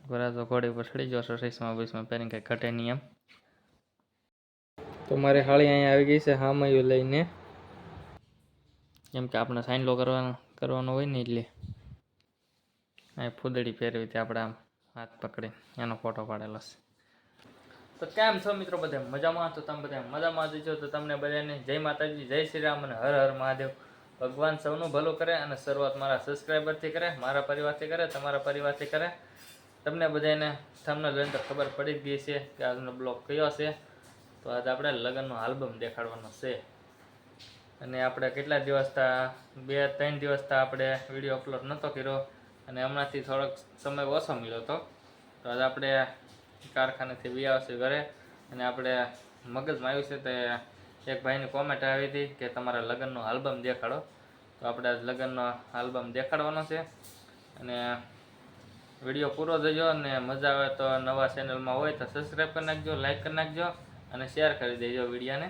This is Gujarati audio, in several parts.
વરાજો ઘોડી પર ચડી ગયો છો, રેસમાં બેસમાં પહેરીને કંઈ ઘટે નહીં એમ. તો મારી હાળી અહીંયા આવી ગઈ છે હામયું લઈને, કેમ કે આપણે સાઈનલો કરવાનો હોય ને એટલે અહીં ફૂદડી ફેરવી હતી આપણે આમ હાથ પકડીને એનો ફોટો પાડેલો છે. તો કેમ છો મિત્રો બધા મજામાં? તો તમે બધા મજામાં જ છો. તો તમને બધાને જય માતાજી, જય શ્રી રામ અને હર હર મહાદેવ. ભગવાન સૌનું ભલું કરે અને શરૂઆત મારા સબસ્ક્રાઈબરથી કરે, મારા પરિવારથી કરે, તમારા પરિવારથી કરે. તમને બધાને તમને જોઈને તો ખબર પડી જ ગઈ છે કે આજનો બ્લોગ કયો છે. તો આજે આપણે લગ્નનો આલ્બમ દેખાડવાનો છે. અને આપણે કેટલા દિવસથી 2-3 દિવસથી આપણે વિડીયો અપલોડ નહોતો કર્યો અને હમણાંથી થોડોક સમય ઓછો મળ્યો હતો. તો આજે આપણે કારખાનેથી બી આવશે ઘરે અને આપણે મગજમાં આવ્યું છે તે એક ભાઈની કોમેન્ટ આવી હતી કે તમારા લગ્નનો આલ્બમ દેખાડો. તો આપણે લગ્નનો આલ્બમ દેખાડવાનો છે અને વિડીયો પૂરો જોજો અને મજા આવે તો નવા ચેનલમાં હોય તો સબસ્ક્રાઈબ કરી નાખજો, લાઈક કરી નાખજો અને શેર કરી દેજો વિડીયોને.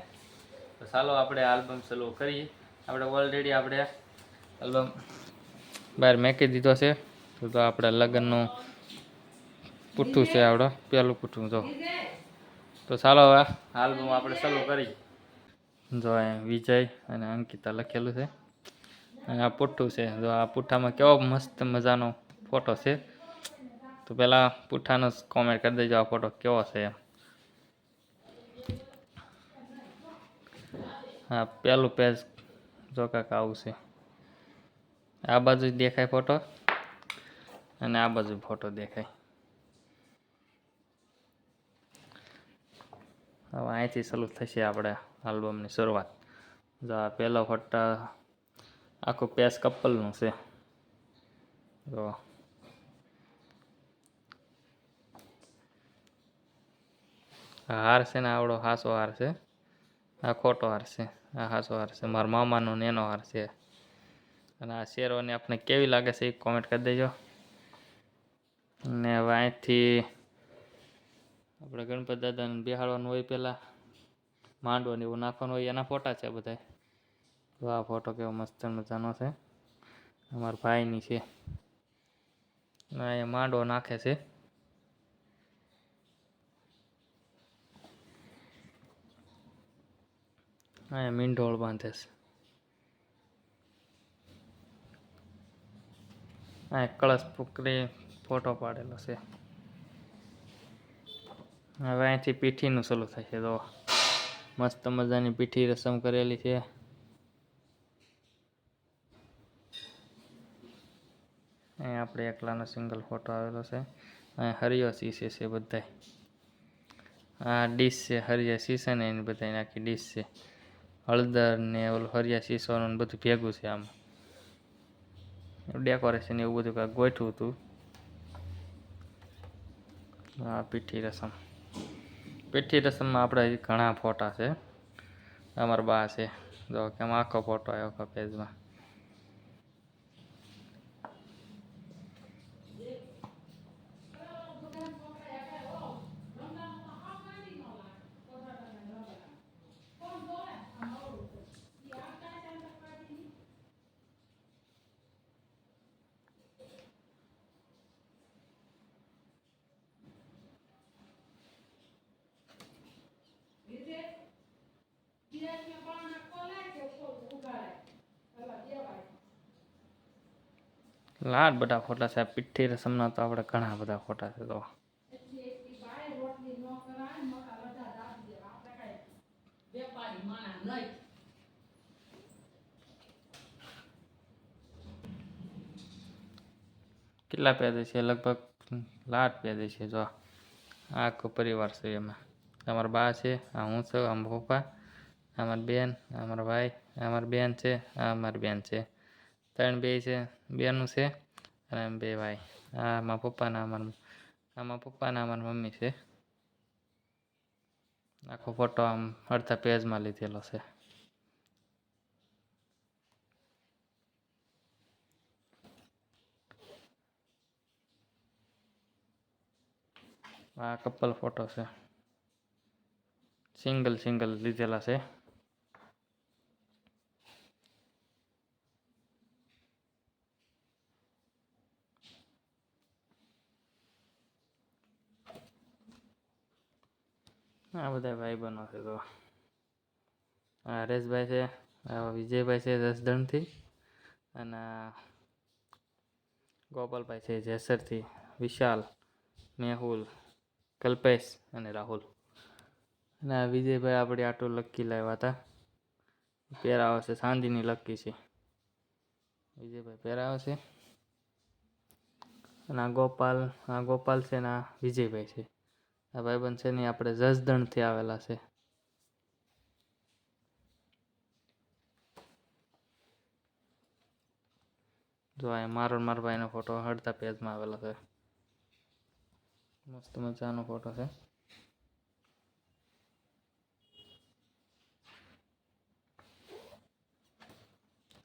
તો ચાલો આપણે આલ્બમ ચાલુ કરીએ. આપણે ઓલરેડી આપણે આલ્બમ બહાર મેકી દીધો છે. તો આપણે લગ્નનું પુઠ્ઠું છે આવડો પહેલું પુઠ્ઠું જો. તો ચાલો હવે આલ્બમ આપણે ચાલુ કરીએ. જો અહીંયા વિજય અને અંકિતા લખેલું છે અને આ પુઠ્ઠું છે. જો આ પુઠ્ઠામાં કેવો મસ્ત મજાનો ફોટો છે. તો પહેલાં પુઠ્ઠાનો કોમેન્ટ કરી દેજો આ ફોટો કેવો છે એમ. હા, પહેલું પેજ જો કાંક આવું છે. આ બાજુ દેખાય ફોટો અને આ બાજુ ફોટો દેખાય. હવે અહીંથી ચાલુ થશે આપણે આલ્બમની શરૂઆત. જો આ પહેલો ફોટો આખું પેજ કપલનું છે. જો હાર છે ને આવડો હાસો હાર છે, આ ખોટો હાર છે, આ હાસો હાર છે, મારા મામાનો નેનો હાર છે. અને આ શેરવાની આપણે કેવી લાગે છે એ કોમેન્ટ કરી દેજો. ને હવે અહીંથી આપણે ગણપતિ દાદાને બેહાડવાનું હોય, પહેલાં માંડવાનું એવું નાખવાનું હોય, એના ફોટા છે બધા. તો આ ફોટો કેવો મસ્ત મજાનો છે, અમારા ભાઈની છે. અહીંયા માંડવો નાખે છે. અહીંયા મીંઢોળ બાંધે છે. અહીંયા કળશ પકડી ફોટો પાડેલો છે. હવે અહીંથી પીઠીનું ચાલુ થશે. તો મસ્ત મજાની પીઠી રસમ કરેલી છે. અહીંયા આપણે એકલાનો સિંગલ ફોટો આવેલો છે. અહીંયા હરિયો શીશે છે બધાય. આ ડીશ છે, હરિયા શીશે ને એની બધા આખી ડીશ છે. હળદર ને ઓલું હરિયા શીશોનું બધું ભેગું છે. આમ ડેકોરેશન એવું બધું કાંઈક ગોઠવું હતું. આ પીઠી રસમ. પીઠી રસમમાં આપણે ઘણા ફોટા છે. અમારા બા છે, જો કેમ આખો ફોટો આવ્યો આખા પેજમાં. લાડ બધા ફોટા છે. પીઠી રસમના તો આપણે ઘણા બધા ફોટા છે. તો કેટલા પેજ છે? લગભગ લાડ પેજ છે. જો આખો પરિવાર છે એમાં. અમારા બા છે, આ હું છું, આ પપ્પા, અમારી બેન, અમારા ભાઈ, અમારી બેન છે, આ અમારી બેન છે. 3 બે છે, બેનું છે અને 2 ભાઈ. આ મારા પપ્પાના અમારા મમ્મી છે. આખો ફોટો આમ અડધા પેજમાં લીધેલો છે. આ કપલ ફોટો છે, સિંગલ લીધેલા છે. આ બધા ભાઈ બનો છે. તો આ હરેશભાઈ છે, આ વિજયભાઈ છે જસદણથી, અને ગોપાલભાઈ છે જેસરથી, વિશાલ, મેહુલ, કલ્પેશ અને રાહુલ. અને આ વિજયભાઈ આપણે આટો લક્કી લાવ્યા હતા, પહેરાવે છે, ચાંદીની લક્કી છે. વિજયભાઈ પહેરાવે છે. અને આ ગોપાલ છે ને આ વિજયભાઈ છે. આ ભાઈબંધ છે ને આપણે જસદણથી આવેલા છે. જો આ મારા ભાઈનો ફોટો હડતા પેજમાં આવેલો છે. મસ્ત મજાનો ફોટો છે.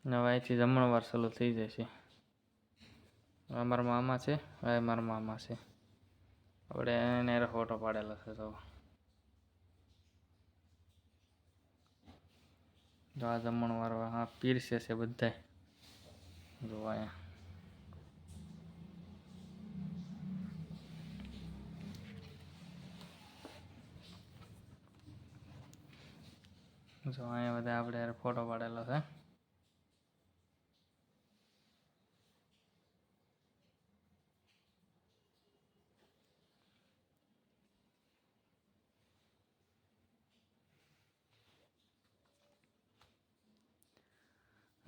હવે અહીંથી જમણવાર ચાલુ થઈ જશે. અમારા મામા છે, હવે મારા મામા છે. આપણે એને ફોટો પાડેલો છે. તો આ જમણવાર હા પીરસે છે બધાય. જો અહીંયા બધા આપણે ફોટો પાડેલો છે.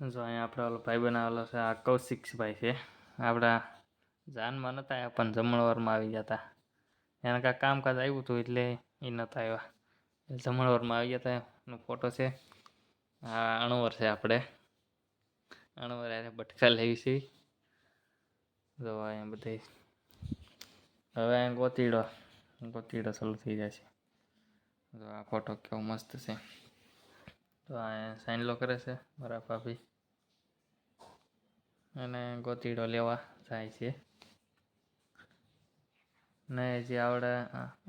જો અહીંયા આપણે ઓલો ભાઈ બનાવેલો છે, આ કૌશિકભાઈ છે. આપણા જાનમાં નહોતા આવ્યા પણ જમણવારમાં આવી ગયા હતા. એને કાંઈક કામકાજ આવ્યું હતું એટલે એ નહોતા આવ્યા. જમણવારમાં આવી ગયા હતા એનો ફોટો છે. આ અણવર છે આપણે. અણવર એને બટકા લેવી છે. જો અહીંયા બધી હવે અહીંયા ગોતીડો ચાલુ થઈ જાય છે. જો આ ફોટો કેવો મસ્ત છે. તો અહીંયા સાઈન લો કરે છે મારા ભાભી, અને ગોતીડો લેવા જાય છે. ને જે આવડે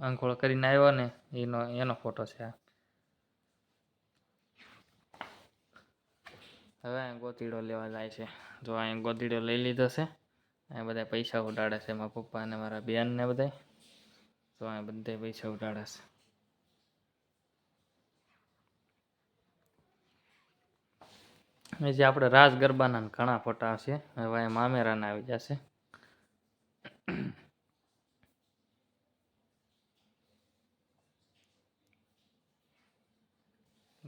આંખોળ કરીને આવ્યો ને એનો ફોટો છે આ. હવે અહીંયા ગોતીડો લેવા જાય છે. જો અહીંયા ગોતીડો લઈ લીધો છે. અહીંયા બધા પૈસા ઉડાડે છે મારા પપ્પા અને મારા બેન ને બધા. તો અહીંયા બધા પૈસા ઉડાડે છે. જે આપણે રાસ ગરબાના ઘણા ફોટા છે. હવે અહીંયા મામેરાના આવી જશે.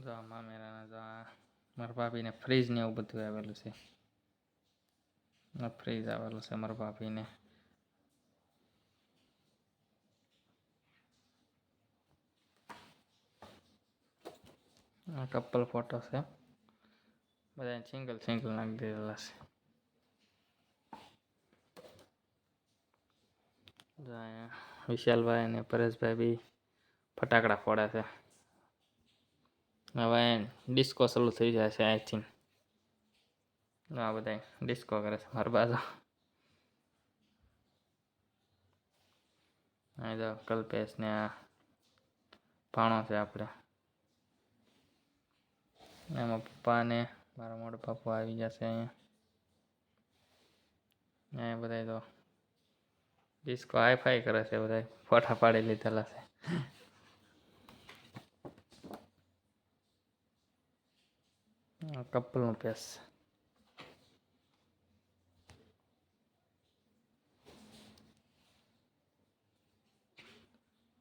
જો મામેરાના જો મારા ભાભીને ફ્રીજ ને એવું બધું આવેલું છે. ફ્રીજ આવેલું છે મારા ભાભીને. આ કપલ ફોટો છે. બધા સિંગલ નાખી દીધેલા છે. વિશાલભાઈ અને પરેશભાઈ બી ફટાકડા ફોડે છે. હવે ડિસ્કો ચાલુ થઈ જાય છે અહીંથી. આ બધા ડિસ્કો કરે છે મારી બાજુ. અહીં તો કલ્પેશ ને આ ભાણો છે આપણે. એમાં પપ્પા ને મારા મોટા પપ્પા આવી જશે અહીંયા બધા તો ડિસ્કો હાઈફાઈ કરે છે. બધા ફોટા પાડી લીધેલા છે. કપલનું પેસ.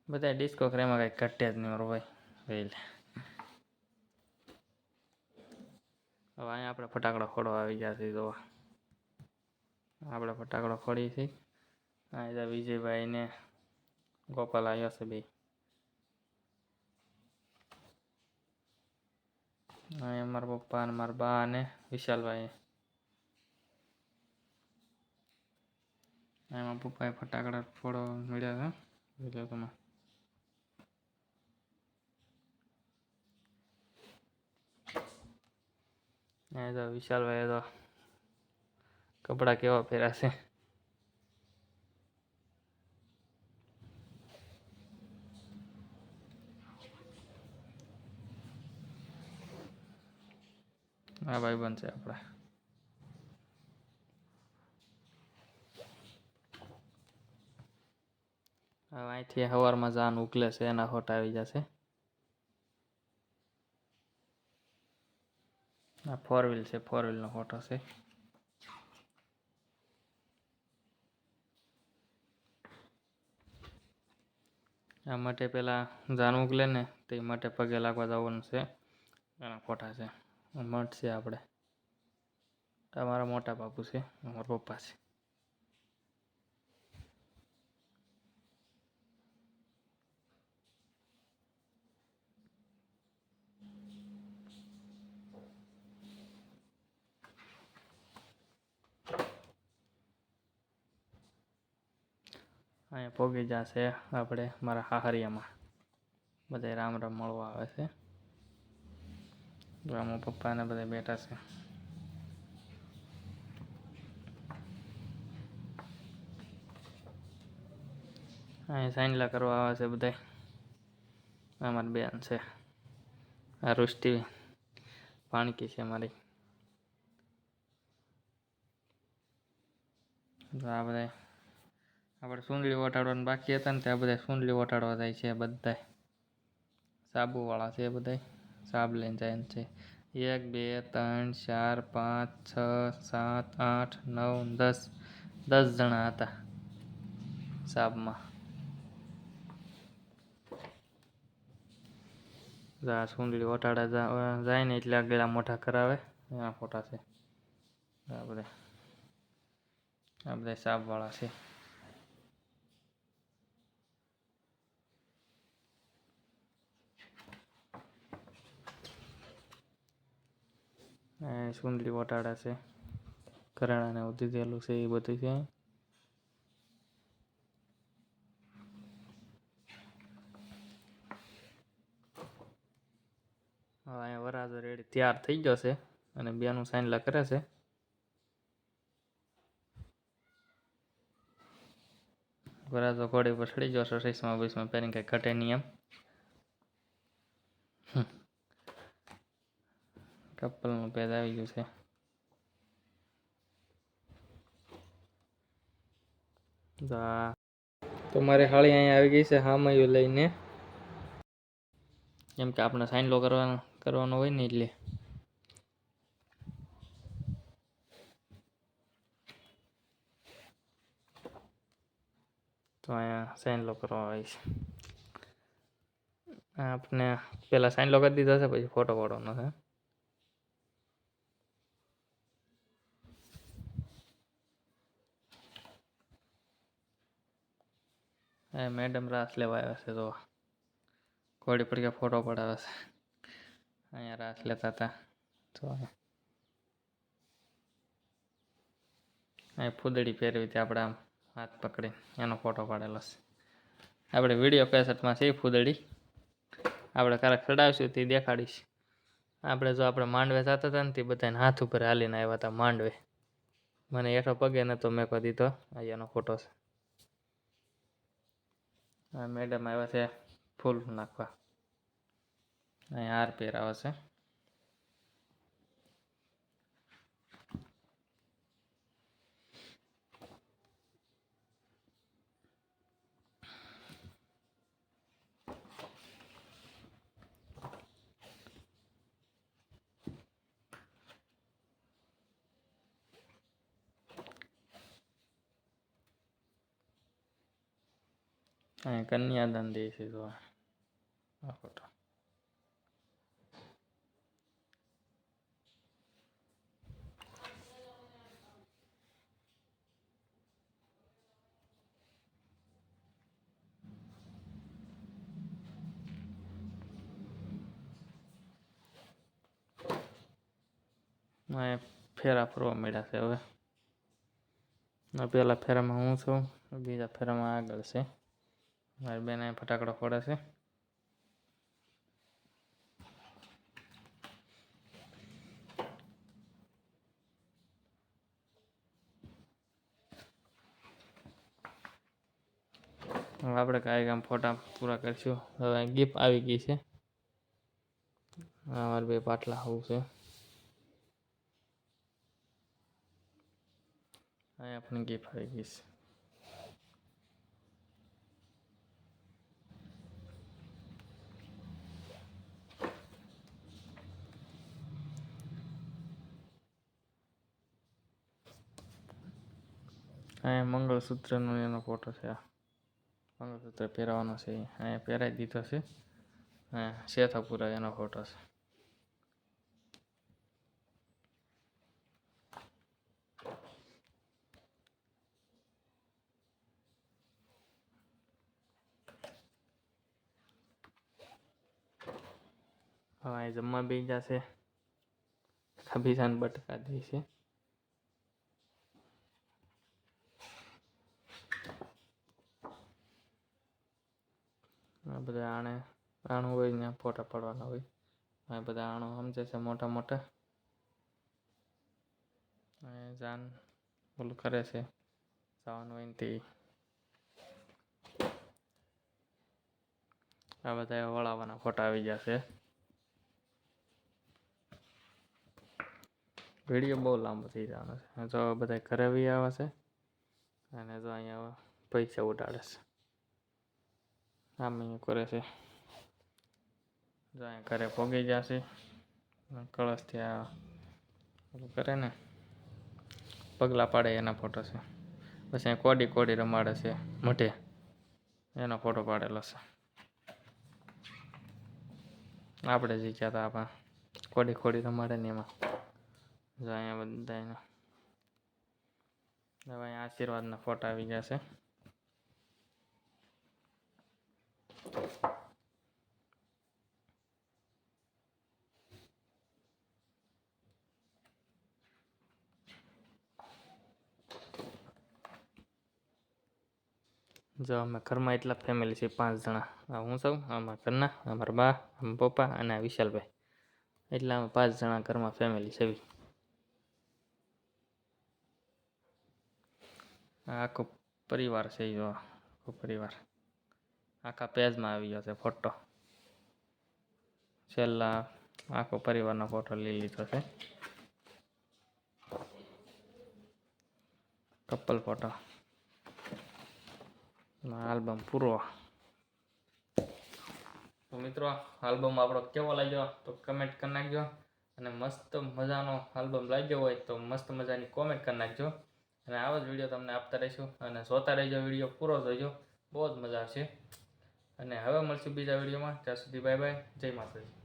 બધા ડિસ્કો કરે એમાં કઈ ઘટે જ નહીં મારો ભાઈ. હવે અહીંયા આપણે ફટાકડો ફોડવા આવી ગયા છીએ. તો આપણે ફટાકડો ફોડીએ છીએ. અહીંયા વિજયભાઈ ને ગોપાલ આવ્યો છે બે. અહીંયા મારા પપ્પા અને મારા બા અને વિશાલભાઈ. એમાં પપ્પાએ ફટાકડા ફોડવા મળ્યા છે. તમે અહીંયા તો વિશાલભાઈ તો કપડા કેવા પહેર્યા છે. આ ભાઈ બનશે આપણા. હવે અહીંથી સવારમાં જાન ઉકલે છે એના ફોટા આવી જશે. આ 4 વ્હીલ છે, 4 વ્હીલનો ફોટો છે. આ માટે પેલા જાન ઉકલે ને તે માટે પગે લાગવા જવાનું છે, એના ફોટા છે. મળશે આપણે. અમારા મોટા બાપુ છે, અમારા પપ્પા છે. અહીંયા પોગી જશે આપણે મારા હાહરિયામાં. બધા રામ રામ મળવા આવે છે. મારા પપ્પા ને બધા બેઠા છે. અહીંયા સાઈનલા કરવા આવે છે બધા. અમારી બેન છે, આ રુષ્ટિ પાણકી છે મારી. આ બધા આપણે સુંદડી ઓટાડવાનું બાકી હતા ને ત્યાં બધા સુંદડી ઓટાડવા જાય છે. બધા સાબુવાળા છે, બધા સાબ લઈને જાય છે. 1 2 3 4 5 6 7 8 9 10 10 જણા હતા સાબમાં. સુંદડી ઓટાડા જાય ને એટલે આગળ મોઢા કરાવે એના ફોટા છે. આ બધા સાબવાળા છે. સુંદડી ઓટાડા છે, કરાણાને ઉધી દેલું છે, એ બધું છે. હવે અહીંયા વરાજો રેડી તૈયાર થઈ ગયો છે અને બેનું સાઈનલા કરે છે. વરાજો ઘોડી પર ચડી ગયો છે, ચશ્મા બસમાં પહેરીને કંઈ ઘટે નહીં એમ. કપલનું પેજ આવી ગયું છે. તો મારી હાળી અહીંયા આવી ગઈ છે હામયું લઈને, કેમ કે આપણે સાઈનલો કરવાનો હોય ને એટલે. તો અહીંયા સાઈનલો કરવા આવી છે. આપણે પહેલાં સાઈનલો કરી દીધો છે, પછી ફોટો પાડવાનો છે. મેડમ રાસ લેવા આવ્યા છે, તો ઘોડી પર કે ફોટો પડાવે છે. અહીંયા રાસ લેતા હતા તો અહીં ફૂદડી ફેરવી હતી આપણે આમ હાથ પકડી, એનો ફોટો પાડેલો છે. આપણે વિડીયો કેસેટમાં છે ફૂદડી, આપણે ક્યારેક ચડાવીશું તે દેખાડીશ. આપણે જો આપણે માંડવે જતા હતા ને તે બધાને હાથ ઉપર હાલીને આવ્યા હતા માંડવે. મને હેઠો પગે નતો મેં કહી દીધો. અહીંયાનો ફોટો છે. આ મેડમ આવ્યા છે ફૂલ નાખવા. અહીંયા હાર પહેરાવે છે. અહીંયા કન્યાદાન દે છે તો આ ફોટો. ફેરા ફરવા મળ્યા છે હવે. પહેલા ફેરામાં હું છું, બીજા ફેરામાં આગળ છે. મારી બેન અહીં ફટાકડો ફોડે છે. હવે આપણે કાંઈ કામ ફોટા પૂરા કરીશું. હવે ગિફ્ટ આવી ગઈ છે. અમારે 2 પાટલા આવું છે. અહીં આપણે ગિફ્ટ આવી ગઈ છે. અહીંયા મંગળસૂત્રનો એનો ફોટો છે. આ મંગળસૂત્ર પહેરાવાનો છે, અહીંયા પહેરાવી દીધો છે. હા, શેથાપુરા એનો ફોટો છે. હવે અહીં જમવા બે જશે. ખબીસાન બટકા દે છે. આ બધા આણું હોય ને ફોટા પાડવાના હોય. આ બધા આણું સમજે છે મોટા મોટા. જાન ઓલું કરે છે, જવાનું હોય ને તે. આ બધા વળાવવાના ફોટા આવી જશે. વિડીયો બહુ લાંબો થઈ જવાનો છે. જો બધા ઘરે બી આવે છે અને જો અહીંયા પૈસા ઉડાડે છે. આમ અહીંયા કરે છે. જો અહીંયા ઘરે પોગી જશે. કળશથી આ ઓલું કરે ને પગલા પાડે એના ફોટો છે. પછી અહીંયા કોડી કોડી રમાડે છે મોઢે, એનો ફોટો પાડેલો છે. આપણે જે ગયા હતા આપણા કોડી કોડી રમાડે ને એમાં. જો અહીંયા બધા એના હવે અહીંયા આશીર્વાદના ફોટા આવી ગયા છે. જો અમે ઘરમાં એટલા ફેમિલી છે, 5 જણા. આ હું છું, અમારા ઘરના, અમારા બા, અમારા પપ્પા અને આ વિશાલભાઈ. એટલા અમે 5 જણા ઘરમાં ફેમિલી છે. આખો પરિવાર છે. જો આખો પરિવાર આખા પેજમાં આવી ગયો છે ફોટો. છેલ્લા આખો પરિવારનો ફોટો લઈ લીધો છે. Couple photo. આલ્બમ પૂરો. તો મિત્રો, આલ્બમ આપણો કેવો લાગ્યો તો કમેન્ટ કરી નાખજો. અને મસ્ત મજાનો આલ્બમ લાગ્યો હોય તો મસ્ત મજાની કોમેન્ટ કરી નાખજો. અને આવા જ વિડીયો તમને આપતા રહીશું. અને જોતા રહેજો, વિડીયો પૂરો જોઈજો, બહુ જ મજા આવશે. અને હવે મળશું બીજા વિડીયોમાં. ત્યાં સુધી બાય બાય, જય માતાજી.